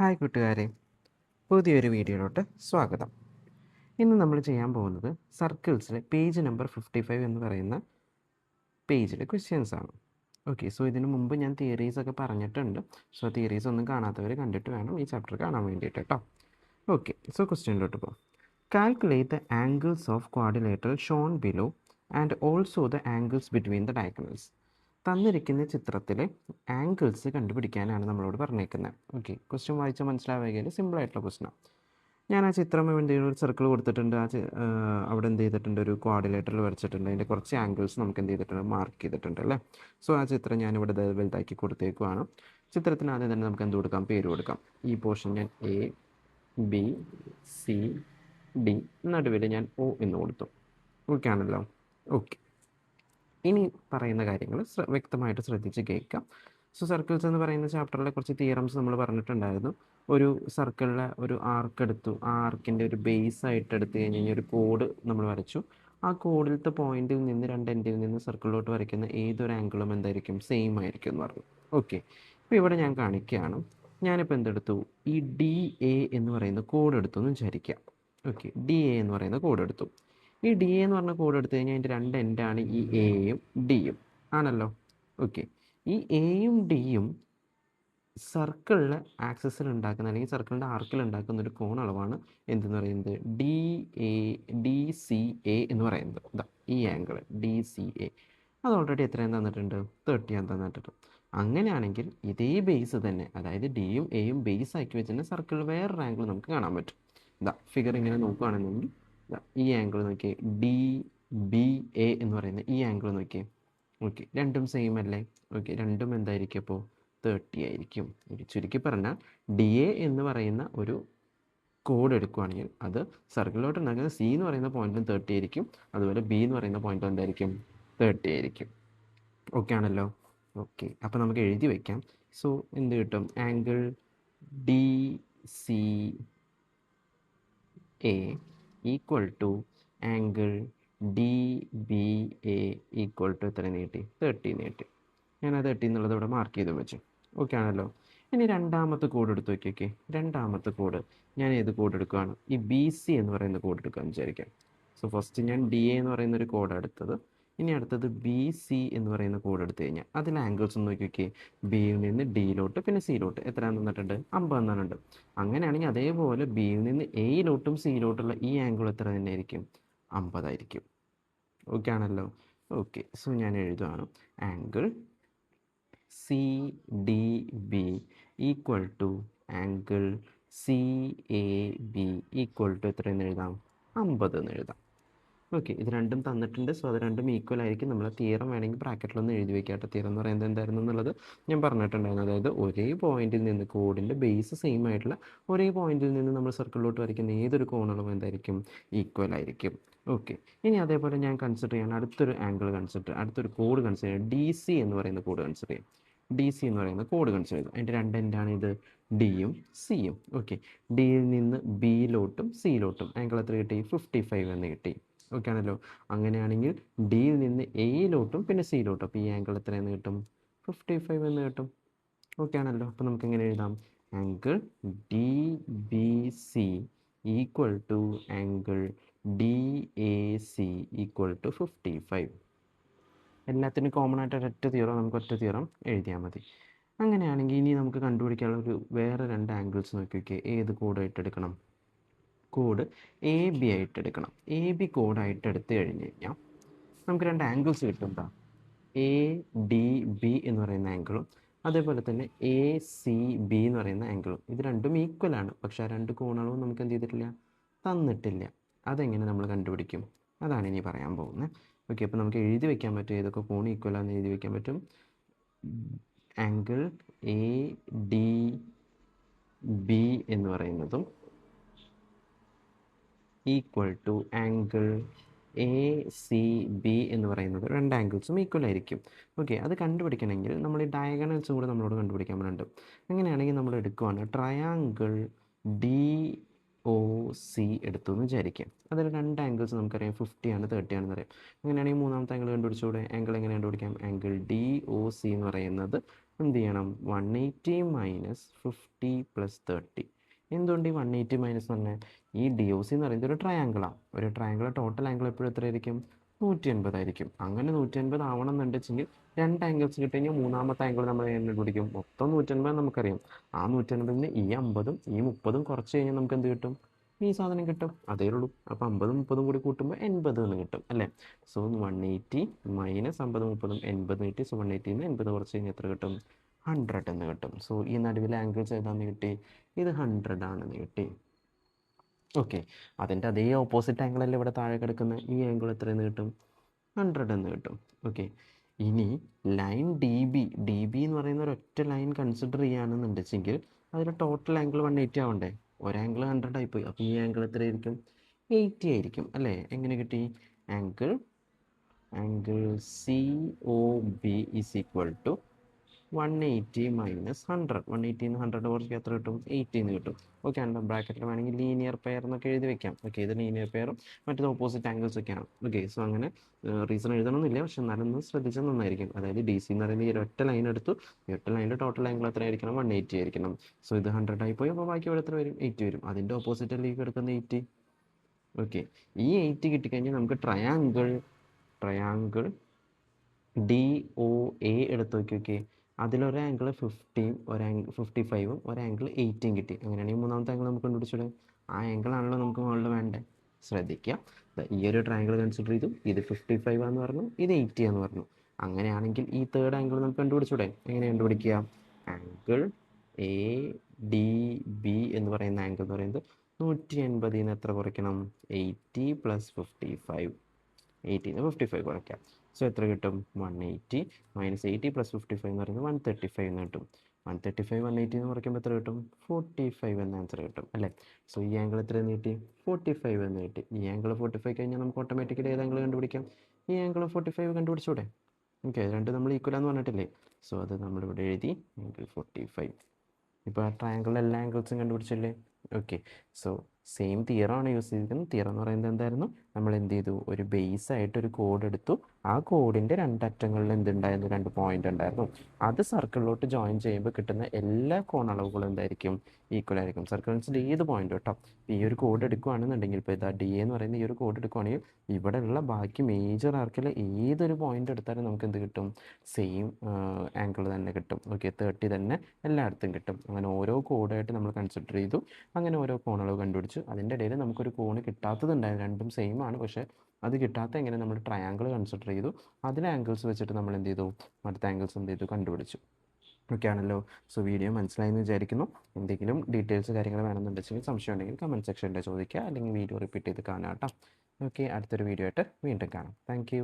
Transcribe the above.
Hi കൂട്ടുകാരെ, പുതിയൊരു വീഡിയോയിലോട്ട് സ്വാഗതം. ഇന്ന് നമ്മൾ ചെയ്യാൻ പോകുന്നത് സർക്കിൾസിലെ പേജ് നമ്പർ 55 എന്ന് പറയുന്ന പേജിലെ ക്വസ്റ്റ്യൻസ് ആണ്. ഓക്കെ, സോ ഇതിനു മുമ്പ് ഞാൻ തിയറീസ് ഒക്കെ പറഞ്ഞിട്ടുണ്ട്. സോ തിയറീസ് ഒന്നും കാണാത്തവർ കണ്ടിട്ട് വേണം ഈ ചാപ്റ്റർ കാണാൻ വേണ്ടിയിട്ട് കേട്ടോ. ഓക്കെ, സോ ക്വസ്റ്റ്യനിലോട്ട് പോകാം. Calculate the angles of quadrilateral Sean below and also the angles between the diagonals. തന്നിരിക്കുന്ന ചിത്രത്തിലെ ആംഗിൾസ് കണ്ടുപിടിക്കാനാണ് നമ്മളോട് പറഞ്ഞേക്കുന്നത്. ഓക്കെ, ക്വസ്റ്റ്യൻ വായിച്ചാൽ മനസ്സിലാവുകയിൽ സിമ്പിളായിട്ടുള്ള ക്വസ്റ്റ്യനാണ്. ഞാൻ ആ ചിത്രം എന്തെങ്കിലും ഒരു സർക്കിൾ കൊടുത്തിട്ടുണ്ട്. അവിടെ എന്ത് ചെയ്തിട്ടുണ്ട്, ഒരു ക്വാഡ്രിലേറ്ററിൽ വരച്ചിട്ടുണ്ട്. അതിൻ്റെ കുറച്ച് ആംഗിൾസ് നമുക്ക് എന്ത് ചെയ്തിട്ടുണ്ട്, മാർക്ക് ചെയ്തിട്ടുണ്ട് അല്ലേ. സോ ആ ചിത്രം ഞാനിവിടെ വലുതാക്കി കൊടുത്തേക്കുവാണ്. ചിത്രത്തിന് ആദ്യം തന്നെ നമുക്ക് എന്ത് കൊടുക്കാം, പേര് കൊടുക്കാം. ഈ പോർഷൻ ഞാൻ എ, ബി, സി, ഡി, നടുവിൽ ഞാൻ ഒ എന്ന് കൊടുത്തു. ഓക്കെ ആണല്ലോ. ഓക്കെ, ഇനി പറയുന്ന കാര്യങ്ങൾ വ്യക്തമായിട്ട് ശ്രദ്ധിച്ച് കേൾക്കാം. സോ സർക്കിൾസ് എന്ന് പറയുന്ന ചാപ്റ്ററിലെ കുറച്ച് തിയറംസ് നമ്മൾ പറഞ്ഞിട്ടുണ്ടായിരുന്നു. ഒരു സർക്കിളിലെ ഒരു ആർക്ക് എടുത്തു. ആ ആർക്കിൻ്റെ ഒരു ബേസ് ആയിട്ട് എടുത്തു കഴിഞ്ഞ് കഴിഞ്ഞാൽ ഒരു കോഡ് നമ്മൾ വരച്ചു. ആ കോഡിലത്തെ പോയിന്റിൽ നിന്ന് രണ്ട് എൻഡിൽ നിന്ന് സർക്കിളിലോട്ട് വരയ്ക്കുന്ന ഏതൊരു ആംഗിളും എന്തായിരിക്കും, സെയിം ആയിരിക്കും എന്ന് പറഞ്ഞു. ഓക്കെ, ഇപ്പോൾ ഇവിടെ ഞാൻ കാണിക്കുകയാണ്. ഞാനിപ്പോൾ എന്തെടുത്തു, ഈ ഡി എ എന്ന് പറയുന്ന കോഡ് എടുത്തു എന്ന് വിചാരിക്കാം. ഓക്കെ, ഡി എ എന്ന് പറയുന്ന കോഡ് എടുത്തു. ഈ ഡി എ എന്ന് പറഞ്ഞ കോഡ് എടുത്തു കഴിഞ്ഞാൽ അതിൻ്റെ രണ്ട് എൻഡാണ് ഈ എയും ഡിയും ആണല്ലോ. ഓക്കെ, ഈ എയും ഡിയും സർക്കിളിൽ ആക്സിസിൽ ഉണ്ടാക്കുന്ന അല്ലെങ്കിൽ സർക്കിളിൻ്റെ ആർക്കിൽ ഉണ്ടാക്കുന്ന ഒരു കോണളവാണ് എന്തെന്ന് പറയുന്നത്, ഡി സി എ എന്ന് പറയുന്നത്. ഇതാ ഈ ആംഗിൾ ഡി സി എ അത് ഓൾറെഡി എത്രയും തന്നിട്ടുണ്ട്, 30 തന്നിട്ടുണ്ട്. അങ്ങനെയാണെങ്കിൽ ഇതേ ബേസ് തന്നെ, അതായത് ഡിയും എയും ബേസ് ആക്കി വെച്ചിട്ട് സർക്കിളിൽ വേറൊരു ആംഗിൾ നമുക്ക് കാണാൻ പറ്റും. ഇതാ ഫിഗർ ഇങ്ങനെ നോക്കുകയാണെന്നുണ്ടെങ്കിൽ ഈ ആംഗിൾ നോക്കിയേ, ഡി ബി എ എന്ന് പറയുന്ന ഈ ആംഗിൾ നോക്കിയേ. ഓക്കെ, രണ്ടും സെയിം അല്ലേ. ഓക്കെ, രണ്ടും എന്തായിരിക്കും അപ്പോൾ 30 ആയിരിക്കും. ചുരുക്കി പറഞ്ഞാൽ ഡി എ എന്ന് പറയുന്ന ഒരു കോഡ് എടുക്കുകയാണെങ്കിൽ അത് സർക്കിളിലോട്ട് ഉണ്ടാക്കുന്ന സി എന്ന് പറയുന്ന പോയിന്റും 30 ആയിരിക്കും. അതുപോലെ ബി എന്ന് പറയുന്ന പോയിന്റും എന്തായിരിക്കും, 30 ആയിരിക്കും. ഓക്കെ ആണല്ലോ. ഓക്കെ, അപ്പോൾ നമുക്ക് എഴുതി വയ്ക്കാം. സോ എന്ത് കിട്ടും, angle D C A equal to angle D B A equal to എത്ര നീട്ടി, 30 നീട്ടി. ഞാൻ ആ 30 എന്നുള്ളത് ഇവിടെ മാർക്ക് ചെയ്ത് വെച്ചു. ഓക്കെ ആണല്ലോ. ഇനി രണ്ടാമത്തെ കോഡ് എടുത്ത് നോക്കിയൊക്കെ. രണ്ടാമത്തെ കോഡ് ഞാൻ ഏത് കോഡ് എടുക്കുകയാണ്, ഈ ബി സി എന്ന് പറയുന്ന കോഡ് എടുക്കാമെന്ന് വിചാരിക്കാം. സോ ഫസ്റ്റ് ഞാൻ ഡി എ എന്ന് പറയുന്ന ഒരു കോഡ് എടുത്തത്. ഇനി അടുത്തത് ബി സി എന്ന് പറയുന്ന കോഡ് എടുത്തു കഴിഞ്ഞാൽ അതിൽ ആംഗിൾസ് ഒന്ന് നോക്കിയൊക്കെ. ബിയിൽ നിന്ന് ഡിയിലോട്ട് പിന്നെ സിയിലോട്ട് എത്ര തന്നിട്ടുണ്ട്, 50 തന്നിട്ടുണ്ട്. അങ്ങനെയാണെങ്കിൽ അതേപോലെ ബിയിൽ നിന്ന് എയിലോട്ടും സിയിലോട്ടുള്ള ഈ ആംഗിൾ എത്ര തന്നെ ആയിരിക്കും, 50 ആയിരിക്കും. ഓക്കെ ആണല്ലോ. ഓക്കെ, സോ ഞാൻ എഴുതുകയാണ് angle C D B equal to angle C A B equal to എത്രയെന്ന് എഴുതാം, 50 എന്ന് എഴുതാം. ഓക്കെ, ഇത് രണ്ടും തന്നിട്ടുണ്ട്. സോ അത് രണ്ടും ഈക്വൽ ആയിരിക്കും. നമ്മൾ തിയറം വേണമെങ്കിൽ ബ്രാക്കറ്റിലൊന്ന് എഴുതി വെക്കാട്ടെ. തിയറം എന്ന് പറയുന്നത് എന്തായിരുന്നു എന്നുള്ളത് ഞാൻ പറഞ്ഞിട്ടുണ്ടായിരുന്നു. അതായത് ഒരേ പോയിന്റിൽ നിന്ന്, കോഡിൻ്റെ ബേസ് സെയിം ആയിട്ടുള്ള ഒരേ പോയിന്റിൽ നിന്ന് നമ്മൾ സർക്കിളിലോട്ട് വരയ്ക്കുന്ന ഏതൊരു കോണളവും എന്തായിരിക്കും, ഈക്വൽ ആയിരിക്കും. ഓക്കെ, ഇനി അതേപോലെ ഞാൻ കൺസിഡർ ചെയ്യണം അടുത്തൊരു ആംഗിൾ അടുത്തൊരു കോഡ് കൺസിഡർ ചെയ്യാം. ഡി സി എന്ന് പറയുന്ന കോഡ് കൺസിഡർ ചെയ്യാം. ഡി സി എന്ന് പറയുന്ന കോഡ് കൺസിഡർ ചെയ്തു. അതിൻ്റെ രണ്ട് എൻഡാണ് ഇത് ഡിയും സിയും. ഓക്കെ, ഡിയിൽ നിന്ന് ബിയിലോട്ടും സിയിലോട്ടും ആംഗിൾ എത്ര കിട്ടി, 55 എന്ന് കിട്ടി. ഓക്കെ ആണല്ലോ. അങ്ങനെയാണെങ്കിൽ ഡിയിൽ നിന്ന് എയിലോട്ടും പിന്നെ സിയിലോട്ടും അപ്പോൾ ഈ ആംഗിൾ എത്രയെന്ന് കിട്ടും, 55 എന്ന് കിട്ടും. ഓക്കെ ആണല്ലോ. അപ്പോൾ നമുക്ക് എങ്ങനെ എഴുതാം, angle D B C equal to angle D A C equal to 55. എല്ലാത്തിനും കോമൺ ആയിട്ട് ഒരൊറ്റ തിയറം, നമുക്ക് ഒറ്റ തിയറം എഴുതിയാൽ മതി. അങ്ങനെയാണെങ്കിൽ ഇനി നമുക്ക് കണ്ടുപിടിക്കാനുള്ള ഒരു വേറെ രണ്ട് ആംഗിൾസ് നോക്കി വയ്ക്കുക. ഏത് കോഡായിട്ട് എടുക്കണം, കോഡ് എ ബി ആയിട്ട് എടുക്കണം. എ ബി കോഡായിട്ട് എടുത്തു കഴിഞ്ഞ് കഴിഞ്ഞാൽ നമുക്ക് രണ്ട് ആംഗിൾസ് കിട്ടും. എന്താ, എ ഡി ബി എന്ന് പറയുന്ന ആംഗിളും അതേപോലെ തന്നെ എ സി ബി എന്ന് പറയുന്ന ആംഗിളും. ഇത് രണ്ടും ഈക്വലാണ്. പക്ഷേ ആ രണ്ട് കോണളവും നമുക്ക് എന്ത് ചെയ്തിട്ടില്ല, തന്നിട്ടില്ല. അതെങ്ങനെ നമ്മൾ കണ്ടുപിടിക്കും, അതാണ് ഇനി പറയാൻ പോകുന്നത്. ഓക്കെ, അപ്പോൾ നമുക്ക് എഴുതി വയ്ക്കാൻ പറ്റും ഏതൊക്കെ കോൺ ഈക്വലാന്ന് എഴുതി വയ്ക്കാൻ പറ്റും. ആംഗിൾ എ ഡി ബി എന്ന് പറയുന്നതും equal to angle A C B എന്ന് പറയുന്നത് രണ്ട് ആംഗിൾസും ഈക്വൽ ആയിരിക്കും. ഓക്കെ, അത് കണ്ടുപിടിക്കണമെങ്കിൽ നമ്മൾ ഈ ഡയഗണൽസും കൂടെ നമ്മളോട് കണ്ടുപിടിക്കാൻ പറയുന്നുണ്ട്. അങ്ങനെയാണെങ്കിൽ നമ്മൾ എടുക്കുവാണ് ട്രയാങ്കിൾ ഡി ഒ സി എടുത്തു എന്ന് വിചാരിക്കാം. അതിൽ രണ്ട് ആംഗിൾസ് നമുക്കറിയാം, 50 ആണ് 30 ആണെന്ന് അറിയാം. അങ്ങനെയാണെങ്കിൽ മൂന്നാമത്തെ ആംഗിൾ കണ്ടുപിടിച്ചുകൂടെ. ആംഗിൾ എങ്ങനെ കണ്ടുപിടിക്കാം, ആംഗിൾ ഡി ഒ സി എന്ന് പറയുന്നത് എന്ത് ചെയ്യണം? 180 മൈനസ് 50 പ്ലസ് 30. എന്തുകൊണ്ട് ഈ 180 മൈനസ് പറഞ്ഞാൽ ഈ ഡി ഒ സി എന്ന് പറയുന്നത് ഒരു ട്രയാങ്കിളാണ്. ഒരു ട്രയാങ്കിൾ ടോട്ടൽ ആംഗിൾ എപ്പോഴും എത്രയായിരിക്കും? 180 ആയിരിക്കും. അങ്ങനെ 180 ആവണം എന്നുണ്ടെങ്കിൽ രണ്ട് ആംഗിൾസ് കിട്ടി കഴിഞ്ഞാൽ മൂന്നാമത്തെ ആംഗിൾ നമ്മൾ എങ്ങനെ പിടിക്കും? മൊത്തം 180 നമുക്കറിയാം. ആ 180ന് ഈ 50ഉം ഈ 30ഉം കുറച്ച് കഴിഞ്ഞാൽ നമുക്ക് എന്ത് കിട്ടും? ഈ സാധനം കിട്ടും. അതേ ഉള്ളൂ. അപ്പോൾ 50ഉം 30ഉം കൂടി കൂട്ടുമ്പോൾ 80 എന്ന് കിട്ടും അല്ലേ? സോ 180 മൈനസ് 50 30ഉം 80 കിട്ടി. സോ 180ന്ന് 80 കുറച്ച് കഴിഞ്ഞാൽ എത്ര കിട്ടും? 100 എന്ന് കിട്ടും. സോ ഈ നടുവിലെ ആംഗിൾസ് ഏതാണെന്ന് കിട്ടി? ഇത് 100 ആണെന്ന് കിട്ടി. ഓക്കെ, അതിൻ്റെ അതേ ഓപ്പോസിറ്റ് ആംഗിളല്ലേ ഇവിടെ താഴെ കിടക്കുന്നത്? ഈ ആംഗിൾ എത്രയെന്ന് കിട്ടും? 100 എന്ന് കിട്ടും. ഓക്കെ, ഇനി ലൈൻ ഡി ബി എന്ന് പറയുന്ന ഒരൊറ്റ ലൈൻ കൺസിഡർ ചെയ്യുകയാണെന്നുണ്ടെങ്കിൽ അതിൽ ടോട്ടൽ ആംഗിൾ 180 ആവണ്ടേ? ഒരു ആംഗിൾ 100 ആയിപ്പോയി. അപ്പോൾ ഈ ആംഗിൾ എത്രയായിരിക്കും? 80 ആയിരിക്കും അല്ലേ? എങ്ങനെ കിട്ടി? Angle C O B is equal to 180 minus 100. 180ന്ന് 100 കുറച്ച് എത്ര കിട്ടും? 80 എന്ന് കിട്ടും. ഓക്കെ, ആണ് ബ്രാക്കറ്റിൽ വേണമെങ്കിൽ ലീനിയർ പെയർ എന്നൊക്കെ എഴുതി വെക്കാം. ഓക്കെ, ഇത് ലീനിയർ പെയറും മറ്റേത് ഓപ്പോസിറ്റ് ആംഗിൾസ് ഒക്കെയാണ്. ഓക്കെ, സോ അങ്ങനെ റീസൺ എഴുതണമെന്നില്ല, പക്ഷെ എന്നാലും ഒന്ന് ശ്രദ്ധിച്ചാൽ നന്നായിരിക്കും. അതായത് ഡി സി എന്ന് പറയുന്ന ഈ ഒറ്റ ലൈൻ എടുത്തു. ഈ ഒറ്റ ലൈനിൻ്റെ ടോട്ടൽ ആംഗിൾ എത്ര ആയിരിക്കണം? 180 ആയിരിക്കണം. സോ ഇത് 100 ആയിപ്പോയി. അപ്പോൾ ബാക്കി ഇവിടെ എത്ര വരും? 80 വരും. അതിൻ്റെ ഓപ്പോസിറ്റ് അല്ലേ കിടക്കുന്ന 80. ഓക്കെ, ഈ 80 കിട്ടിക്കഴിഞ്ഞാൽ നമുക്ക് ട്രയാങ്കിൾ ഡി ഒ എ എടുത്ത് നോക്കി. അതിലൊരു ആംഗിൾ 50, 55ഉം ഒരു ആംഗിൾ 80ഉം കിട്ടി. അങ്ങനെയാണെങ്കിൽ മൂന്നാമത്തെ ആംഗിൾ നമുക്ക് കണ്ടുപിടിച്ചൂടെ? ആ ആംഗിളാണല്ലോ നമുക്ക് മുകളിൽ വേണ്ടേ? ശ്രദ്ധിക്കുക, ഈ ഒരു ട്രയാങ്കിൾ കൺസിഡർ ചെയ്തു. ഇത് 55 ആണെന്ന് പറഞ്ഞു, ഇത് 80 ആണെന്ന് പറഞ്ഞു. അങ്ങനെയാണെങ്കിൽ ഈ തേർഡ് ആംഗിൾ നമുക്ക് കണ്ടുപിടിച്ചൂടെ? എങ്ങനെ കണ്ടുപിടിക്കുക? ആംഗിൾ എ ഡി ബി എന്ന് പറയുന്ന ആംഗിൾ എന്ന് പറയുന്നത് 180ന്ന് എത്ര കുറയ്ക്കണം? 80 പ്ലസ് 55. 80ന്ന് 55 കുറയ്ക്കാം. സോ എത്ര കിട്ടും? 180 മൈനസ് 80 പ്ലസ് 55 എന്ന് പറയുന്നത് 135 എന്ന് കിട്ടും. 135 180 എന്ന് കുറയ്ക്കുമ്പോൾ എത്ര കിട്ടും? 45 എന്ന ആൻസർ കിട്ടും അല്ലേ? സോ ഈ ആംഗിൾ എത്ര എന്ന് കിട്ടി? 45 എന്ന് കിട്ടി. ഈ ആംഗിൾ 45 കഴിഞ്ഞാൽ നമുക്ക് ഓട്ടോമാറ്റിക്കലി ഏത് ആംഗിൾ കണ്ടുപിടിക്കാം? ഈ ആംഗിൾ 45 കണ്ടുപിടിച്ചൂടെ? ഓക്കെ, രണ്ട് നമ്മൾ ഈക്വലാന്ന് പറഞ്ഞിട്ടില്ലേ? സോ അത് നമ്മളിവിടെ എഴുതി ആംഗിൾ 45. ഇപ്പോൾ ആ ട്രയാങ്കിളിൽ എല്ലാ ആംഗിൾസും കണ്ടുപിടിച്ചില്ലേ? ഓക്കെ, സോ സെയിം തിയറാണ് യൂസ് ചെയ്തിരിക്കുന്നത്. തിയറം എന്ന് പറയുന്നത് എന്തായിരുന്നു? നമ്മൾ എന്ത് ചെയ്തു? ഒരു ബേസ് ആയിട്ട് ഒരു കോഡ് എടുത്തു. ആ കോഡിൻ്റെ രണ്ടറ്റങ്ങളിൽ എന്തുണ്ടായിരുന്നു? രണ്ട് പോയിന്റ് ഉണ്ടായിരുന്നു. അത് സർക്കിളിലോട്ട് ജോയിൻ ചെയ്യുമ്പോൾ കിട്ടുന്ന എല്ലാ കോണളവുകളും എന്തായിരിക്കും? ഈക്വൽ ആയിരിക്കും. സർക്കിൾസിൽ ഏത് പോയിന്റ് കേട്ടോ. ഈ ഒരു കോഡ് എടുക്കുകയാണെന്നുണ്ടെങ്കിൽ, ഇപ്പോൾ ഇതാ ഡി എന്ന് പറയുന്ന ഈ ഒരു കോഡ് എടുക്കുകയാണെങ്കിൽ ഇവിടെയുള്ള ബാക്കി മേജർ ആർക്കിൽ ഏതൊരു പോയിന്റ് എടുത്താലും നമുക്ക് എന്ത് കിട്ടും? സെയിം ആംഗിൾ തന്നെ കിട്ടും. ഓക്കെ, 30 തന്നെ എല്ലായിടത്തും കിട്ടും. അങ്ങനെ ഓരോ കോഡായിട്ട് നമ്മൾ കൺസിഡർ ചെയ്തു. അങ്ങനെ ഓരോ കോണളവ് കണ്ടുപിടിച്ചു. അതിൻ്റെ ഇടയിൽ നമുക്കൊരു കോണ് കിട്ടാത്തതുണ്ടായിരുന്നു. രണ്ടും സെയിം ആണ്, പക്ഷേ അത് കിട്ടാത്ത എങ്ങനെ നമ്മൾ ട്രയാങ്കിൾ കൺസിഡർ ചെയ്തു. അതിലെ ആംഗിൾസ് വെച്ചിട്ട് നമ്മൾ എന്ത് ചെയ്തു? അടുത്ത ആംഗിൾസ് എന്ത് ചെയ്തു? കണ്ടുപിടിച്ചു. ഓക്കെ ആണല്ലോ. സോ വീഡിയോ മനസ്സിലായെന്ന് വിചാരിക്കുന്നു. എന്തെങ്കിലും ഡീറ്റെയിൽസ് കാര്യങ്ങൾ വേണമെന്നുണ്ടെങ്കിൽ സംശയം ഉണ്ടെങ്കിൽ കമൻറ്റ് സെക്ഷനിൽ ചോദിക്കുക, അല്ലെങ്കിൽ വീഡിയോ റിപ്പീറ്റ് ചെയ്ത് കാണാം കേട്ടോ. ഓക്കെ, അടുത്തൊരു വീഡിയോ ആയിട്ട് വീണ്ടും കാണാം. താങ്ക്